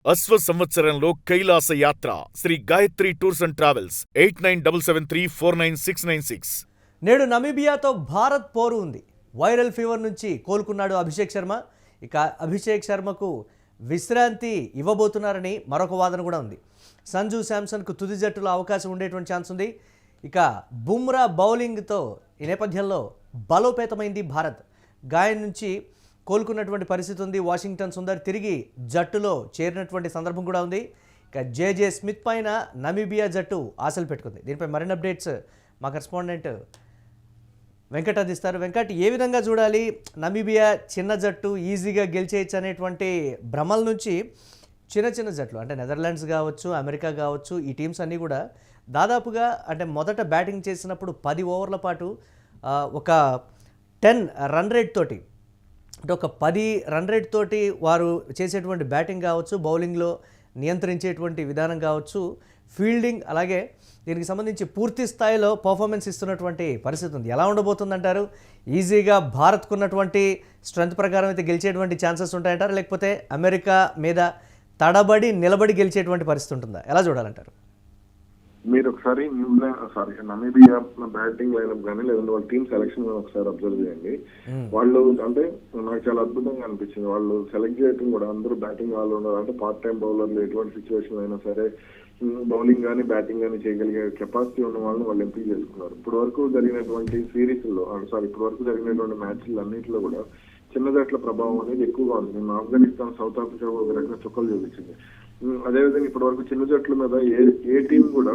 అశ్వ సంవత్సరంలో కైలాస యాత్ర Shri Gayatri tours and travels 8977349696. నేడు నమీబియాతో భారత్ పోరు ఉంది. వైరల్ ఫీవర్ నుంచి కోలుకున్నాడు అభిషేక్ శర్మ. ఇక అభిషేక్ శర్మకు విశ్రాంతి ఇవ్వబోతున్నారని మరొక వాదన కూడా ఉంది. సంజు శాంసన్కు తుది జట్టులో అవకాశం ఉండేటువంటి ఛాన్స్ ఉంది. ఇక బుమ్రా బౌలింగ్తో ఈ నేపథ్యంలో బలోపేతమైంది భారత్. గాయం నుంచి కోలుకున్నటువంటి పరిస్థితి ఉంది. వాషింగ్టన్ సుందర్ తిరిగి జట్టులో చేరినటువంటి సందర్భం కూడా ఉంది. ఇక జేజే స్మిత్ పైన నమీబియా జట్టు ఆశలు పెట్టుకుంది. దీనిపై మరిన్ని అప్డేట్స్ మా కరెస్పాండెంట్ వెంకట్ అందిస్తారు. వెంకట్, ఏ విధంగా చూడాలి? నమీబియా చిన్న జట్టు ఈజీగా గెలిచేయచ్చు అనేటువంటి భ్రమల నుంచి చిన్న చిన్న జట్లు అంటే నెదర్లాండ్స్ కావచ్చు, అమెరికా కావచ్చు, ఈ టీమ్స్ అన్నీ కూడా దాదాపుగా అంటే మొదట బ్యాటింగ్ చేసినప్పుడు 10 ఓవర్ల పాటు ఒక 10 రన్ రేట్ తోటి అంటే ఒక 10 రన్ రేట్ తోటి వారు చేసేటువంటి బ్యాటింగ్ కావచ్చు, బౌలింగ్లో నియంత్రించేటువంటి విధానం కావచ్చు, ఫీల్డింగ్, అలాగే దీనికి సంబంధించి పూర్తి స్థాయిలో పర్ఫార్మెన్స్ ఇస్తున్నటువంటి పరిస్థితి ఉంది. ఎలా ఉండబోతుందంటారు? ఈజీగా భారత్కు ఉన్నటువంటి స్ట్రెంత్ ప్రకారం అయితే గెలిచేటువంటి ఛాన్సెస్ ఉంటాయంటారు, లేకపోతే అమెరికా మీద తడబడి నిలబడి గెలిచేటువంటి పరిస్థితి ఉంటుందా? ఎలా చూడాలంటారు? మీరు ఒకసారి నమీబియా బ్యాటింగ్ లైనప్ కానీ లేదంటే వాళ్ళ టీమ్ సెలక్షన్ ఒకసారి అబ్జర్వ్ చేయండి. వాళ్ళు అంటే నాకు చాలా అద్భుతంగా అనిపించింది. వాళ్ళు సెలెక్ట్ చేయడం కూడా అందరూ బ్యాటింగ్ ఆల్రౌండర్ అంటే పార్ట్ టైం బౌలర్లు ఎటువంటి సిచ్యువేషన్ అయినా సరే బౌలింగ్ కానీ బ్యాటింగ్ కానీ చేయగలిగే కెపాసిటీ ఉన్న వాళ్ళని వాళ్ళు ఎంపిక చేసుకున్నారు. ఇప్పటి వరకు జరిగినటువంటి సిరీస్ లో ఇప్పటి వరకు జరిగినటువంటి మ్యాచ్లు అన్నింటిలో కూడా చిన్న జట్ల ప్రభావం అనేది ఎక్కువగా ఉంది. నిన్న ఆఫ్ఘనిస్తాన్, సౌత్ ఆఫ్రికా ఒక రకంగా చుక్కలు చూపించింది. అదేవిధంగా ఇప్పటి వరకు చిన్న జట్ల మీద ఏ టీం కూడా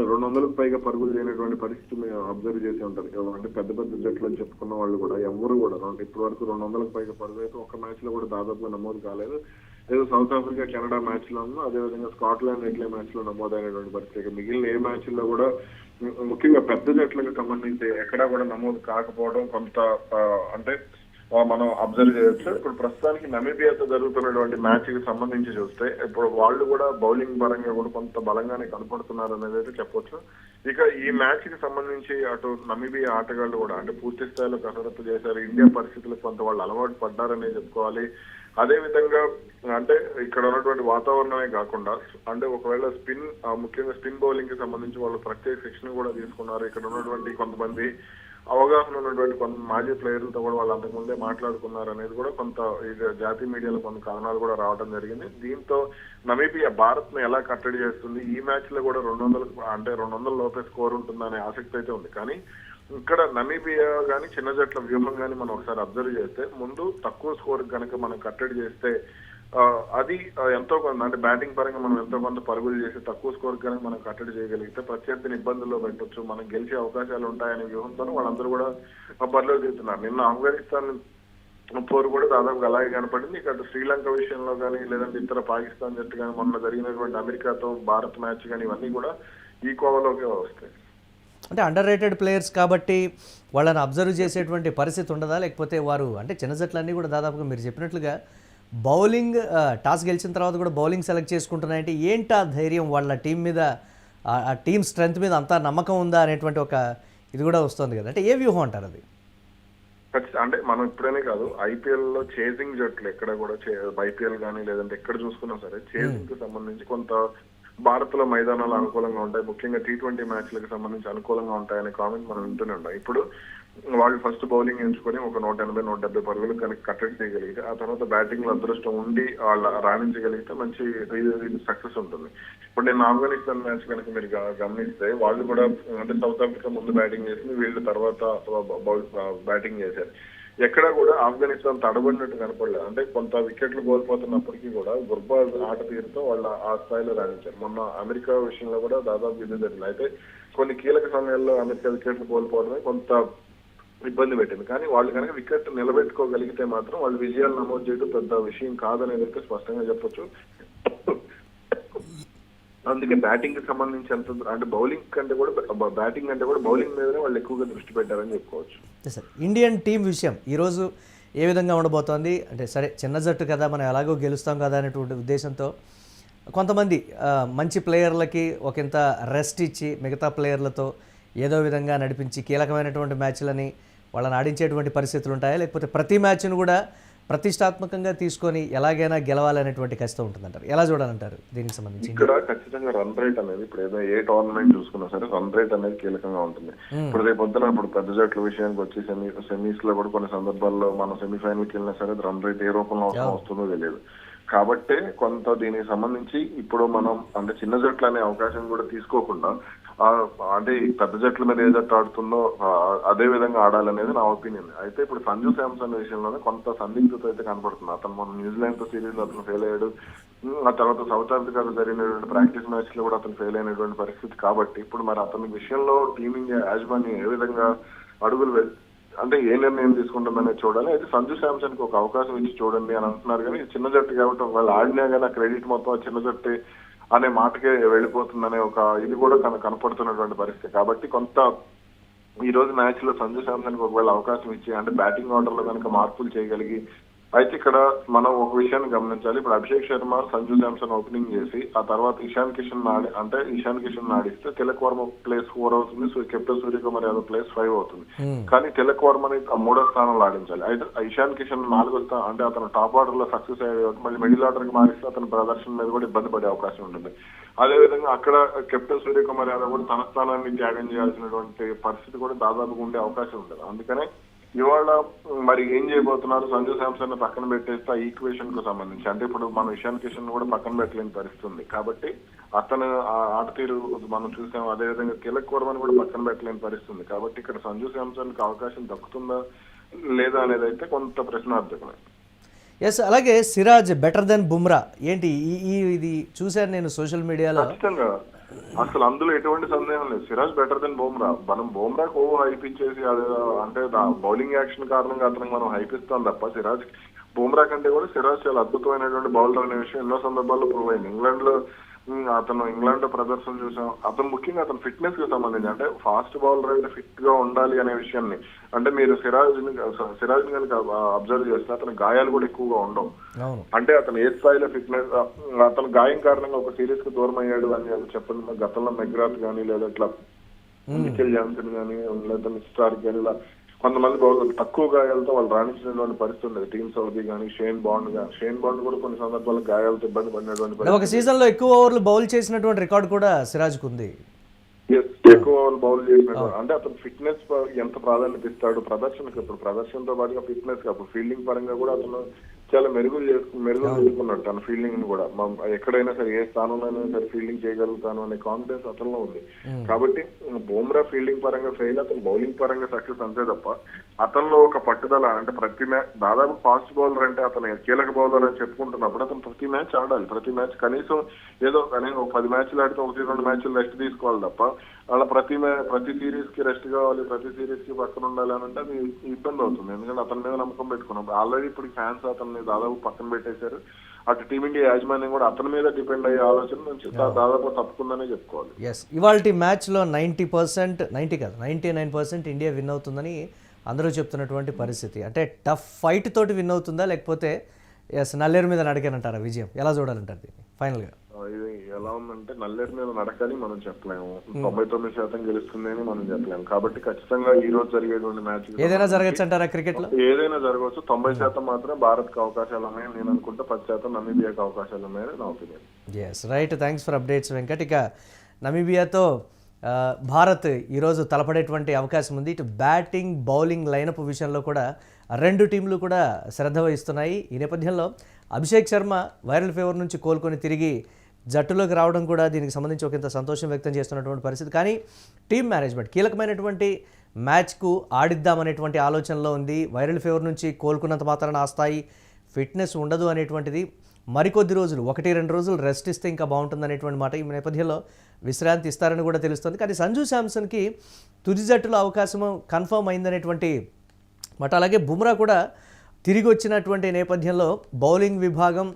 200కు పైగా పరుగులు చేయనటువంటి పరిస్థితి మేము అబ్జర్వ్ చేసి ఉంటారు. అంటే పెద్ద పెద్ద జట్లు అని చెప్పుకున్న వాళ్ళు కూడా ఎవరు కూడా ఇప్పటి వరకు 200కు పైగా పరుగు అయితే ఒక మ్యాచ్ లో కూడా దాదాపుగా నమోదు కాలేదు. ఏదో సౌత్ ఆఫ్రికా, కెనడా మ్యాచ్ లోనూ అదేవిధంగా స్కాట్లాండ్, ఇట్లే మ్యాచ్ లో నమోదైనటువంటి పరిస్థితి. మిగిలిన ఏ మ్యాచ్ లో కూడా ముఖ్యంగా పెద్ద జట్లకు సంబంధించి ఎక్కడా కూడా నమోదు కాకపోవడం కొంత అంటే మనం అబ్జర్వ్ చేయొచ్చు. ఇప్పుడు ప్రస్తుతానికి నమీబియాతో జరుగుతున్నటువంటి మ్యాచ్ కి సంబంధించి చూస్తే ఇప్పుడు వాళ్ళు కూడా బౌలింగ్ పరంగా కూడా కొంత బలంగానే కనపడుతున్నారు అనేది అయితే చెప్పొచ్చు. ఇక ఈ మ్యాచ్ కి సంబంధించి అటు నమీబియా ఆటగాళ్లు కూడా అంటే పూర్తి స్థాయిలో కసరత్తు చేశారు. ఇండియా పరిస్థితులకు కొంత వాళ్ళు అలవాటు పడ్డారనే చెప్పుకోవాలి. అదే విధంగా అంటే ఇక్కడ ఉన్నటువంటి వాతావరణమే కాకుండా అంటే ఒకవేళ ముఖ్యంగా స్పిన్ బౌలింగ్ కి సంబంధించి వాళ్ళు ప్రత్యేక శిక్షణ కూడా తీసుకున్నారు. ఇక్కడ ఉన్నటువంటి కొంతమంది అవగాహన ఉన్నటువంటి కొంత మాజీ ప్లేయర్లతో కూడా వాళ్ళు అంతకుముందే మాట్లాడుకున్నారు అనేది కూడా కొంత జాతీయ మీడియాలో కొంత కథనాలు కూడా రావడం జరిగింది. దీంతో నమీబియా భారత్ ను ఎలా కట్టడి చేస్తుంది, ఈ మ్యాచ్ లో కూడా 200 లోపే స్కోర్ ఉంటుందనే ఆసక్తి అయితే ఉంది. కానీ ఇక్కడ నమీబియా కానీ చిన్న జట్ల వ్యూహం కానీ మనం ఒకసారి అబ్జర్వ్ చేస్తే ముందు తక్కువ స్కోర్ కనుక మనం కట్టడి చేస్తే అది ఎంతో కొంత అంటే బ్యాటింగ్ పరంగా మనం ఎంతో కొంత పరుగులు చేసి తక్కువ స్కోర్ కనుక మనం కట్టడి చేయగలిగితే ప్రత్యర్థిని ఇబ్బందుల్లో పెట్టొచ్చు, మనం గెలిచే అవకాశాలు ఉంటాయనే వ్యూహంతో వాళ్ళందరూ కూడా బరిలో దిగుతున్నారు. నిన్న ఆఫ్ఘనిస్తాన్ పోరు కూడా దాదాపుగా అలాగే కనపడింది. ఇక శ్రీలంక విషయంలో కానీ లేదంటే ఇతర పాకిస్తాన్ జట్టు కానీ మొన్న జరిగినటువంటి అమెరికాతో భారత్ మ్యాచ్ కానీ ఇవన్నీ కూడా ఈ కోవలోకి వస్తాయి. అంటే అండర్ రేటెడ్ ప్లేయర్స్ కాబట్టి వాళ్ళని అబ్జర్వ్ చేసేటువంటి పరిస్థితి ఉండదా? లేకపోతే వారు అంటే చిన్న జట్లన్నీ కూడా దాదాపుగా మీరు చెప్పినట్లుగా బౌలింగ్ టాస్ గెలిచిన తర్వాత కూడా బౌలింగ్ సెలెక్ట్ చేసుకుంటున్నాయంటే ఏంటి ఆ ధైర్యం? వాళ్ళ టీం మీద ఆ టీమ్ స్ట్రెంత్ మీద అంతా నమ్మకం ఉందా అనేటువంటి ఒక ఇది కూడా వస్తుంది కదా. అంటే ఏ వ్యూహం అంటారు అది? అంటే మనం ఇప్పుడేనే కాదు ఐపీఎల్ లో చేజింగ్ జట్లు ఎక్కడ కూడా ఐపీఎల్ కానీ లేదంటే ఎక్కడ చూసుకున్నా సరే చేజింగ్ కి సంబంధించి కొంత భారత్ లో మైదానాలు అనుకూలంగా ఉంటాయి. ముఖ్యంగా T20 మ్యాచ్లకు సంబంధించి అనుకూలంగా ఉంటాయనే కామెంట్ మనం వింటూనే ఉంటాం. ఇప్పుడు వాళ్ళు ఫస్ట్ బౌలింగ్ ఎంచుకొని ఒక 180-170 పరుగులు కనుక కట్టడి చేయగలిగితే ఆ తర్వాత బ్యాటింగ్ లో అదృష్టం ఉండి వాళ్ళ రాణించగలిగితే మంచి సక్సెస్ ఉంటుంది. ఇప్పుడు నేను ఆఫ్ఘనిస్తాన్ మ్యాచ్ కనుక మీరు గమనిస్తే వాళ్ళు కూడా అంటే సౌత్ ఆఫ్రికా ముందు బ్యాటింగ్ చేసింది, వీళ్ళు తర్వాత బ్యాటింగ్ చేశారు. ఎక్కడా కూడా ఆఫ్ఘనిస్తాన్ తడబడినట్టు కనపడలేదు. అంటే కొంత వికెట్లు కోల్పోతున్నప్పటికీ కూడా గుర్బాజ్ ఆట తీరుతో వాళ్ళు ఆ స్థాయిలో రాణించారు. మొన్న అమెరికా విషయంలో కూడా దాదాపు ఇది జరిగింది. అయితే కొన్ని కీలక సమయాల్లో అమెరికా వికెట్లు కోల్పోవడమే కొంత ఇబ్బంది పెట్టింది. కానీ వాళ్ళు కనుక వికెట్ నిలబెట్టుకోగలిగితే మాత్రం వాళ్ళు విజయాలు నమోదు చేయడం పెద్ద విషయం కాదనేది అయితే స్పష్టంగా చెప్పొచ్చు. అందుకే బ్యాటింగ్ కి సంబంధించి అంటే బౌలింగ్ కంటే కూడా బ్యాటింగ్ కంటే కూడా బౌలింగ్ మీదనే వాళ్ళు ఎక్కువగా దృష్టి పెట్టారని చెప్పుకోవచ్చు. సార్, ఇండియన్ టీం విషయం ఈరోజు ఏ విధంగా ఉండబోతోంది? అంటే సరే చిన్న జట్టు కదా, మనం ఎలాగో గెలుస్తాం కదా అనేటువంటి ఉద్దేశంతో కొంతమంది మంచి ప్లేయర్లకి ఒకంత రెస్ట్ ఇచ్చి మిగతా ప్లేయర్లతో ఏదో విధంగా నడిపించి కీలకమైనటువంటి మ్యాచ్లని వాళ్ళని ఆడించేటువంటి పరిస్థితులు ఉంటాయా? లేకపోతే ప్రతి మ్యాచ్ను కూడా ప్రతిష్టాత్మకంగా తీసుకొని ఎలాగైనా గెలవాలనేటువంటి కష్టం ఉంటుందంటారు. ఎలా చూడాలంటారు దీనికి సంబంధించి? ఇక్కడ ఖచ్చితంగా రన్ రేట్ అనేది ఇప్పుడు ఏదో ఏ టోర్నమెంట్ చూసుకున్నా సరే రన్ రేట్ అనేది కీలకంగా ఉంటుంది. ఇప్పుడు రేపు పొద్దున ఇప్పుడు పెద్ద జట్ల విషయానికి వచ్చి సెమీస్ లో కూడా కొన్ని సందర్భాల్లో మనం సెమీఫైనల్ కి వెళ్ళినా సరే రన్ రేట్ ఏ రూపంలో అవసరం వస్తుందో తెలియదు. కాబట్టి కొంత దీనికి సంబంధించి ఇప్పుడు మనం అంటే చిన్న జట్లు అనే అవకాశం కూడా తీసుకోకుండా అంటే ఈ పెద్ద జట్ల మీద ఏ జట్టు ఆడుతుందో అదే విధంగా ఆడాలనేది నా ఒపీనియన్. అయితే ఇప్పుడు సంజు శాంసన్ విషయంలోనే కొంత సందిగ్ధత అయితే కనపడుతుంది. అతను మన న్యూజిలాండ్ తో సిరీస్ లో అతను ఫెయిల్ అయ్యాడు. ఆ తర్వాత సౌత్ ఆఫ్రికాలో జరిగినటువంటి ప్రాక్టీస్ మ్యాచ్ లో కూడా అతను ఫెయిల్ అయినటువంటి పరిస్థితి. కాబట్టి ఇప్పుడు మరి అతని విషయంలో టీమింగ్ యాజమాన్యం ఏ విధంగా అడుగులు అంటే ఏ నిర్ణయం తీసుకుంటుందనేది చూడాలి. అయితే సంజు శాంసన్ కి ఒక అవకాశం ఇచ్చి చూడండి అని అంటున్నారు. కానీ చిన్న జట్టు కాబట్టి వాళ్ళు ఆడినా కానీ ఆ క్రెడిట్ మొత్తం చిన్న జట్టు అనే మాటకే వెళ్ళిపోతుందనే ఒక ఇది కూడా కనపడుతున్నటువంటి పరిస్థితి. కాబట్టి కొంత ఈ రోజు మ్యాచ్ లో సంజు శాంసన్ కి ఒకవేళ అవకాశం ఇచ్చి అంటే బ్యాటింగ్ ఆర్డర్ లో కనుక మార్పులు చేయగలిగి అయితే ఇక్కడ మనం ఒక విషయాన్ని గమనించాలి. ఇప్పుడు అభిషేక్ శర్మ సంజు శాంసన్ ఓపెనింగ్ చేసి ఆ తర్వాత ఇషాన్ కిషన్ ఆడిస్తే తిలక్ వర్మ ప్లేస్ 4 అవుతుంది, కెప్టెన్ సూర్యకుమార్ యాదవ్ ప్లేస్ 5 అవుతుంది. కానీ తిలక్ వర్మని 3వ స్థానంలో ఆడించాలి. అయితే ఇషాన్ కిషన్ 4వ స్థానం అంటే అతను టాప్ ఆర్డర్ లో సక్సెస్ అయ్యే మళ్ళీ మిడిల్ ఆర్డర్ కి మారిస్తే అతని ప్రదర్శన మీద కూడా ఇబ్బంది పడే అవకాశం ఉంటుంది. అదేవిధంగా అక్కడ కెప్టెన్ సూర్యకుమార్ యాదవ్ కూడా తన స్థానాన్ని త్యాగం చేయాల్సినటువంటి పరిస్థితి కూడా దాదాపుగా ఉండే అవకాశం ఉంటుంది. అందుకనే ఇవాళ మరి ఏం చేయబోతున్నారు సంజు శాంసన్ పక్కన పెట్టేస్తే ఆ ఈక్వేషన్ కు సంబంధించి అంటే ఇప్పుడు మనం ఇషాన్ కిషన్ కూడా పక్కన పెట్టలేని పరిస్థితి ఉంది. కాబట్టి అతను ఆ ఆట తీరు మనం చూసాం. అదేవిధంగా తిలక్ వర్మని కూడా పక్కన పెట్టలేని పరిస్థితి ఉంది. కాబట్టి ఇక్కడ సంజు శాంసన్ కి అవకాశం దక్కుతుందా లేదా అనేది అయితే కొంత ప్రశ్నార్థకమే. ఎస్, అలాగే సిరాజ్ బెటర్ దెన్ బుమ్రా ఏంటి ఇది చూశాను నేను సోషల్ మీడియాలో. ఖచ్చితంగా అసలు అందులో ఎటువంటి సందేహం లేదు. Siraj better than Bumrah. మనం బుమ్రాకు హైప్ ఇచ్చేసి అది అంటే బౌలింగ్ యాక్షన్ కారణంగా అతనికి మనం హైప్ ఇస్తాం తప్ప సిరాజ్ బుమ్రా కంటే కూడా సిరాజ్ చాలా అద్భుతమైనటువంటి బౌలర్ అనే విషయం ఎన్నో సందర్భాల్లో ప్రూవ్ అయింది. ఇంగ్లాండ్ లో ప్రదర్శన చూసాం. అతను ముఖ్యంగా అతను ఫిట్నెస్ కి సంబంధించి అంటే ఫాస్ట్ బౌలర్ అయితే ఫిట్ గా ఉండాలి అనే విషయాన్ని అంటే మీరు సిరాజ్ ని కనుక అబ్జర్వ్ చేస్తే అతని గాయాలు కూడా ఎక్కువగా ఉండవు. అంటే అతను ఏ స్థాయిలో ఫిట్నెస్ అతను గాయం కారణంగా ఒక సిరీస్ కు దూరం అయ్యాడు అని చెప్పండి. గతంలో మెగ్రాత్ కానీ లేదా ఇట్లా మిచెల్ జాన్సన్ కానీ లేదా స్టార్క్ కానీ ఇలా కొంతమంది బౌలర్లు తక్కువ గాయాలతో వాళ్ళు రాణించినటువంటి పరిస్థితి ఉండేది. టీమ్ సౌదీ కానీ షేన్ బాండ్ కూడా కొన్ని సందర్భాల్లో గాయాలతో ఇబ్బంది పడినటువంటి పరిస్థితి. ఒక సీజన్ లో ఎక్కువ ఓవర్లు బౌల్ చేసినటువంటి రికార్డు కూడా సిరాజ్ కు ఉంది. ఎక్కువ బౌల్ చేసినట్టు అంటే అతను ఫిట్నెస్ ఎంత ప్రాధాన్యత ఇస్తాడు ప్రదర్శనకు. ఇప్పుడు ప్రదర్శనతో పాటుగా ఫిట్నెస్ అప్పుడు ఫీల్డింగ్ పరంగా కూడా అతను చాలా మెరుగులు చేసుకున్నాడు. తన ఫీల్డింగ్ ని కూడా ఎక్కడైనా సరే ఏ స్థానంలో అయినా సరే ఫీల్డింగ్ చేయగలుగుతాను అనే కాన్ఫిడెన్స్ అతనిలో ఉంది. కాబట్టి బుమ్రా ఫీల్డింగ్ పరంగా ఫెయిల్, అతను బౌలింగ్ పరంగా సక్సెస్ అంతే తప్ప అతనిలో ఒక పట్టుదల అంటే ప్రతి మ్యాచ్ దాదాపు ఫాస్ట్ బౌలర్ అంటే అతను కీలక బౌలర్ అని చెప్పుకుంటున్నప్పుడు అతను ప్రతి మ్యాచ్ ఆడాలి. ప్రతి మ్యాచ్ కనీసం ఒక 10 మ్యాచ్లు ఆడితే 1-2 మ్యాచ్లు రెస్ట్ తీసుకోవాలి తప్ప అలా ప్రతి సిరీస్ కి రెస్ట్ కావాలి, ప్రతి సిరీస్ కి పక్కన ఉండాలి అని అంటే అది ఇబ్బంది అవుతుంది. ఎందుకంటే అతని మీద నమ్మకం పెట్టుకున్నాం. ఆల్రెడీ ఇప్పుడు ఫ్యాన్స్ అతన్ని దాదాపు పక్కన పెట్టేశారు. అటు టీమిండియా యాజమాన్యం కూడా అతని మీద డిపెండ్ అయ్యే ఆలోచన నుంచి దాదాపు తప్పుకుందనే చెప్పుకోవాలి. ఇవాల్టి మ్యాచ్ లో 99% ఇండియా విన్ అవుతుందని అందరూ చెప్తున్నటువంటి పరిస్థితి. అంటే టఫ్ ఫైట్ తోటి విన్ అవుతుందా లేకపోతే నల్లేరు మీద నడకనంటారా విజయం? ఎలా చూడాలంటారు దీన్ని ఫైనల్ గా? ఇది ఎలా ఉందంటే నల్లేరు మీద నడకని మనం చెప్పలేము, 99% గెలుస్తుంది అని మనం చెప్పలేము. కాబట్టి ఖచ్చితంగా ఈ రోజు జరిగేటువంటి మ్యాచ్ ఏదైనా జరగచ్చు అంటారా? క్రికెట్ లో ఏదైనా జరగవచ్చు. 90% మాత్రం భారత్ కి అవకాశాలు ఉన్నాయని నేను అనుకుంటే 10% నమీబియాకి అవకాశాలు ఉన్నాయని నా opinion. Yes, right. Thanks for updates Venkat. ఇక నమీబియాతో భారత్ ఈరోజు తలపడేటువంటి అవకాశం ఉంది. ఇటు బ్యాటింగ్ బౌలింగ్ లైనప్ విషయంలో కూడా రెండు టీంలు కూడా శ్రద్ధ వహిస్తున్నాయి. ఈ నేపథ్యంలో అభిషేక్ శర్మ వైరల్ ఫీవర్ నుంచి కోలుకొని తిరిగి జట్టులోకి రావడం కూడా దీనికి సంబంధించి ఒకంత సంతోషం వ్యక్తం చేస్తున్నటువంటి పరిస్థితి. కానీ టీం మేనేజ్మెంట్ కీలకమైనటువంటి మ్యాచ్కు ఆడిద్దామనేటువంటి ఆలోచనలో ఉంది. వైరల్ ఫీవర్ నుంచి కోలుకున్నంత మాత్రాన ఆ స్థాయి ఫిట్నెస్ ఉండదు అనేటువంటిది. మరికొద్ది రోజులు 1-2 రోజులు రెస్ట్ ఇస్తే ఇంకా బాగుంటుంది అనేటువంటి మాట. ఈ నేపథ్యంలో విశ్రాంతి ఇస్తారని కూడా తెలుస్తుంది. కానీ సంజు శాంసన్కి తుది జట్టులో అవకాశం కన్ఫర్మ్ అయిందనేటువంటి మాట. అలాగే బుమ్రా కూడా తిరిగి వచ్చినటువంటి నేపథ్యంలో బౌలింగ్ విభాగం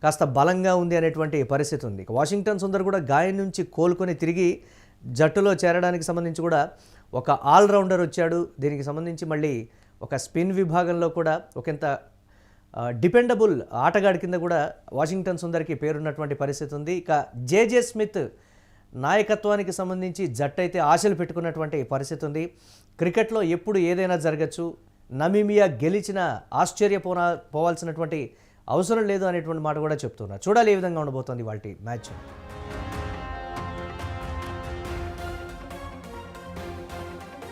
కాస్త బలంగా ఉంది అనేటువంటి పరిస్థితి ఉంది. వాషింగ్టన్ సుందర్ కూడా గాయం నుంచి కోలుకొని తిరిగి జట్టులో చేరడానికి సంబంధించి కూడా ఒక ఆల్రౌండర్ వచ్చాడు. దీనికి సంబంధించి మళ్ళీ ఒక స్పిన్ విభాగంలో కూడా ఒకంత డిపెండబుల్ ఆటగాడి కింద కూడా వాషింగ్టన్ సుందర్కి పేరున్నటువంటి పరిస్థితి ఉంది. ఇక జేజే స్మిత్ నాయకత్వానికి సంబంధించి జట్టు అయితే ఆశలు పెట్టుకున్నటువంటి పరిస్థితి ఉంది. క్రికెట్లో ఎప్పుడు ఏదైనా జరగచ్చు. నమీబియా గెలిచిన పోవాల్సినటువంటి అవసరం లేదు అనేటువంటి మాట కూడా చెప్తున్నారు. చూడాలి ఏ విధంగా ఉండబోతోంది వాటి మ్యాచ్.